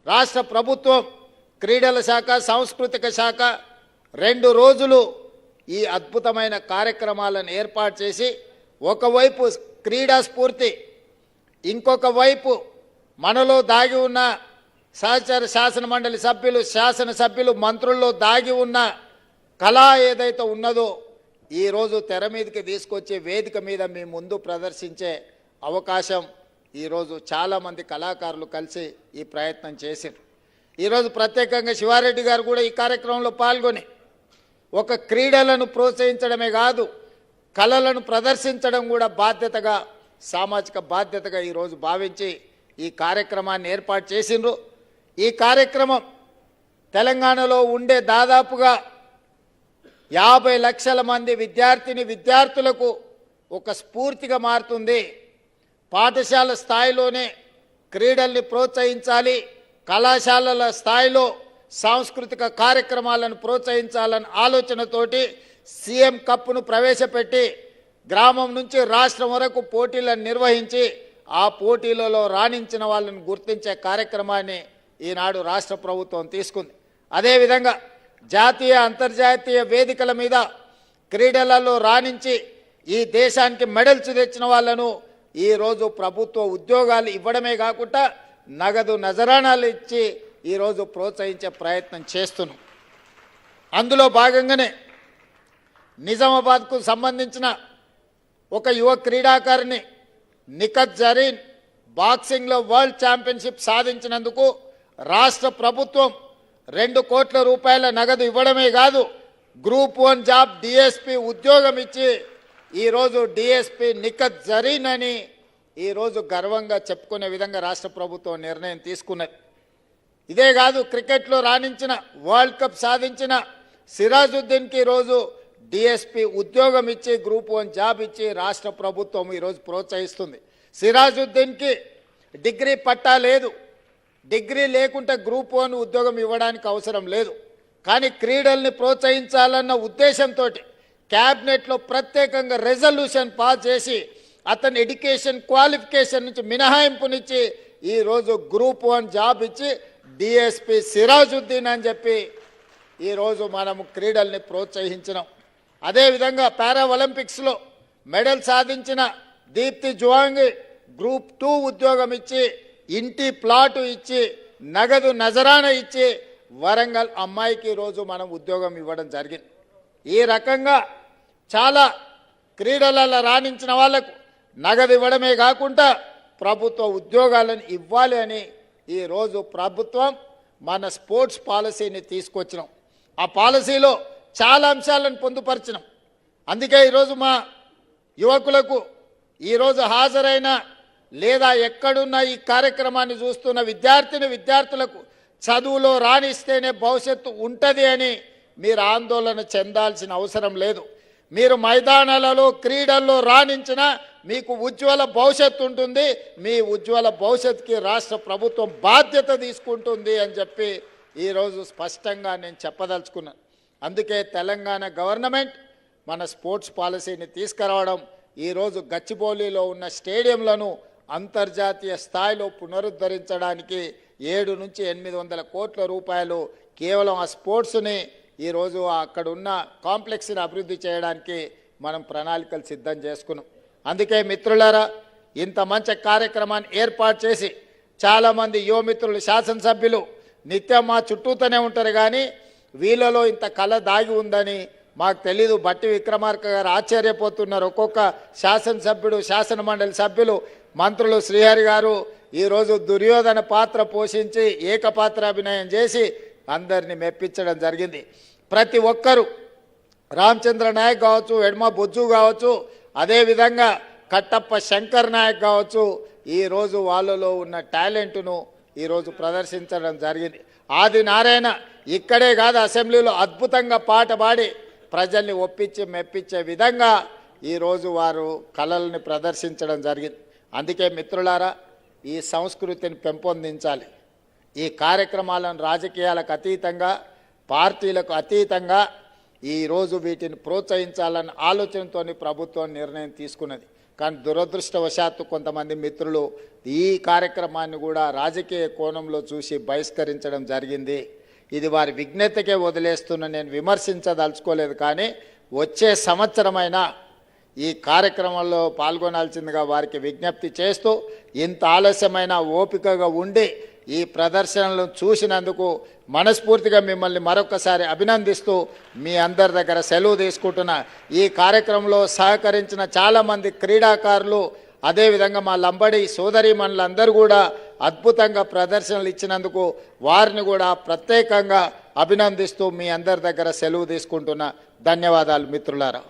రాష్ట్ర ప్రభుత్వం క్రీడల శాఖ సాంస్కృతిక శాఖ 2 రోజులు ఈ అద్భుతమైన కార్యక్రమాలను ఏర్పాటు చేసి ఒకవైపు క్రీడా స్ఫూర్తి, ఇంకొక వైపు మనలో దాగి ఉన్న సహచర శాసన మండలి సభ్యులు, శాసనసభ్యులు, మంత్రుల్లో దాగి ఉన్న కళ ఏదైతే ఉన్నదో ఈరోజు తెర మీదకి తీసుకొచ్చే వేదిక మీద మీ ముందు ప్రదర్శించే అవకాశం ఈరోజు చాలామంది కళాకారులు కలిసి ఈ ప్రయత్నం చేశారు. ఈరోజు ప్రత్యేకంగా శివారెడ్డి గారు కూడా ఈ కార్యక్రమంలో పాల్గొని ఒక క్రీడలను ప్రోత్సహించడమే కాదు, కళలను ప్రదర్శించడం కూడా బాధ్యతగా, సామాజిక బాధ్యతగా ఈరోజు భావించి ఈ కార్యక్రమాన్ని ఏర్పాటు చేసిండ్రు. ఈ కార్యక్రమం తెలంగాణలో ఉండే దాదాపుగా 50 లక్షల మంది విద్యార్థులకు ఒక స్ఫూర్తిగా మారుతుంది. పాఠశాల స్థాయిలోనే క్రీడల్ని ప్రోత్సహించాలి, కళాశాలల స్థాయిలో సాంస్కృతిక కార్యక్రమాలను ప్రోత్సహించాలన్న ఆలోచనతోటి సీఎం కప్ను ప్రవేశపెట్టి గ్రామం నుంచి రాష్ట్రం వరకు పోటీలను నిర్వహించి ఆ పోటీలలో రాణించిన వాళ్ళని గుర్తించే కార్యక్రమాన్ని ఈనాడు రాష్ట్ర ప్రభుత్వం తీసుకుంది. అదేవిధంగా జాతీయ అంతర్జాతీయ వేదికల మీద క్రీడలలో రాణించి ఈ దేశానికి మెడల్స్ తెచ్చిన వాళ్ళను ఈరోజు ప్రభుత్వ ఉద్యోగాలు ఇవ్వడమే కాకుండా నగదు నజరానాలు ఇచ్చి ఈరోజు ప్రోత్సహించే ప్రయత్నం చేస్తున్నాం. అందులో భాగంగానే నిజామాబాద్కు సంబంధించిన ఒక యువ క్రీడాకారిణి నిఖత్ జరీన్ బాక్సింగ్లో వరల్డ్ ఛాంపియన్షిప్ సాధించినందుకు రాష్ట్ర ప్రభుత్వం 2 కోట్ల రూపాయల నగదు ఇవ్వడమే కాదు, గ్రూప్ 1 జాబ్ డిఎస్పి ఉద్యోగం ఇచ్చి ఈరోజు డిఎస్పి నిఖత్ జరీన్ అని ఈరోజు గర్వంగా చెప్పుకునే విధంగా రాష్ట్ర ప్రభుత్వం నిర్ణయం తీసుకున్నది. ఇదే కాదు, క్రికెట్లో రాణించిన వరల్డ్ కప్ సాధించిన సిరాజుద్దీన్కి ఈరోజు డిఎస్పి ఉద్యోగం ఇచ్చి గ్రూప్ 1 జాబ్ ఇచ్చి రాష్ట్ర ప్రభుత్వం ఈరోజు ప్రోత్సహిస్తుంది. సిరాజుద్దీన్కి డిగ్రీ పట్టా లేదు, డిగ్రీ లేకుంటే గ్రూప్ 1 ఉద్యోగం ఇవ్వడానికి అవసరం లేదు. కానీ క్రీడల్ని ప్రోత్సహించాలన్న ఉద్దేశంతో క్యాబినెట్లో ప్రత్యేకంగా రెజల్యూషన్ పాస్ చేసి అతని ఎడ్యుకేషన్ క్వాలిఫికేషన్ నుంచి మినహాయింపునిచ్చి ఈరోజు గ్రూప్ 1 జాబ్ ఇచ్చి డిఎస్పి సిరాజుద్దీన్ అని చెప్పి ఈరోజు మనము క్రీడల్ని ప్రోత్సహించినాం. అదేవిధంగా పారా ఒలింపిక్స్లో మెడల్ సాధించిన దీప్తి జువాంగ్ గ్రూప్ 2 ఉద్యోగం ఇచ్చి ఇంటి ప్లాటు ఇచ్చి నగదు నజరాన ఇచ్చి వరంగల్ అమ్మాయికి ఈరోజు మనం ఉద్యోగం ఇవ్వడం జరిగింది. ఈ రకంగా చాలా క్రీడలలో రాణించిన వాళ్లకు నగదు ఇవ్వడమే కాకుండా ప్రభుత్వ ఉద్యోగాలను ఇవ్వాలి అని ఈరోజు ప్రభుత్వం మన స్పోర్ట్స్ పాలసీని తీసుకొచ్చినాం. ఆ పాలసీలో చాలా అంశాలను పొందుపరిచినాం. అందుకే ఈరోజు మా యువకులకు ఈరోజు హాజరైన లేదా ఎక్కడున్న ఈ కార్యక్రమాన్ని చూస్తున్న విద్యార్థులకు చదువులో రాణిస్తేనే భవిష్యత్తు ఉంటుంది అని మీరు ఆందోళన చెందాల్సిన అవసరం లేదు. మీరు మైదానాలలో క్రీడల్లో రాణించినా మీకు ఉజ్వల భవిష్యత్తు ఉంటుంది. మీ ఉజ్వల భవిష్యత్తుకి రాష్ట్ర ప్రభుత్వం బాధ్యత తీసుకుంటుంది అని చెప్పి ఈరోజు స్పష్టంగా నేను చెప్పదలుచుకున్నాను. అందుకే తెలంగాణ గవర్నమెంట్ మన స్పోర్ట్స్ పాలసీని తీసుకురావడం, ఈరోజు గచ్చిబౌలిలో ఉన్న స్టేడియంలను అంతర్జాతీయ స్థాయిలో పునరుద్ధరించడానికి 7 నుంచి 800 కోట్ల రూపాయలు కేవలం ఆ స్పోర్ట్స్ని ఈరోజు అక్కడ ఉన్న కాంప్లెక్స్ని అభివృద్ధి చేయడానికి మనం ప్రణాళికలు సిద్ధం చేసుకున్నాం. అందుకే మిత్రులారా, ఇంత మంచి కార్యక్రమాన్ని ఏర్పాటు చేసి చాలామంది యువమిత్రులు, శాసనసభ్యులు నిత్యం మా చుట్టూతోనే ఉంటారు. కానీ వీళ్ళలో ఇంత కళ దాగి ఉందని మాకు తెలీదు. బట్టి విక్రమార్క గారు ఆశ్చర్యపోతున్నారు. ఒక్కొక్క శాసనసభ్యుడు, శాసన మండలి సభ్యులు, మంత్రులు, శ్రీహరి గారు ఈరోజు దుర్యోధన పాత్ర పోషించి ఏకపాత్రాభినయం చేసి అందరినీ మెప్పించడం జరిగింది. ప్రతి ఒక్కరూ రామచంద్ర నాయక్ కావచ్చు, ఎడమ బొజ్జు కావచ్చు, అదేవిధంగా కట్టప్ప శంకర్ నాయక్ కావచ్చు, ఈరోజు వాళ్ళలో ఉన్న టాలెంట్ను ఈరోజు ప్రదర్శించడం జరిగింది. ఆది నారాయణ ఇక్కడే కాదు, అసెంబ్లీలో అద్భుతంగా పాట పాడి ప్రజల్ని ఒప్పించి మెప్పించే విధంగా ఈరోజు వారు కళల్ని ప్రదర్శించడం జరిగింది. అందుకే మిత్రులారా, ఈ సంస్కృతిని పెంపొందించాలి. ఈ కార్యక్రమాలను రాజకీయాలకు అతీతంగా, పార్టీలకు అతీతంగా ఈరోజు వీటిని ప్రోత్సహించాలన్న ఆలోచనతో ప్రభుత్వం నిర్ణయం తీసుకున్నది. కానీ దురదృష్టవశాత్తు కొంతమంది మిత్రులు ఈ కార్యక్రమాన్ని కూడా రాజకీయ కోణంలో చూసి బహిష్కరించడం జరిగింది. ఇది వారి విజ్ఞతకే వదిలేస్తున్న నేను విమర్శించదలుచుకోలేదు. కానీ వచ్చే సంవత్సరమైనా ఈ కార్యక్రమంలో పాల్గొనాల్సిందిగా వారికి విజ్ఞప్తి చేస్తూ, ఇంత ఆలస్యమైన ఓపికగా ఉండి ఈ ప్రదర్శనలను చూసినందుకు మనస్ఫూర్తిగా మిమ్మల్ని మరొకసారి అభినందిస్తూ మీ అందరి దగ్గర సెలవు తీసుకుంటున్నా. ఈ కార్యక్రమంలో సహకరించిన చాలామంది క్రీడాకారులు, అదేవిధంగా మా లంబడి సోదరీమణులందరూ కూడా అద్భుతంగా ప్రదర్శనలు ఇచ్చినందుకు వారిని కూడా ప్రత్యేకంగా అభినందిస్తూ మీ అందరి దగ్గర సెలవు తీసుకుంటున్నా. ధన్యవాదాలు మిత్రులారా.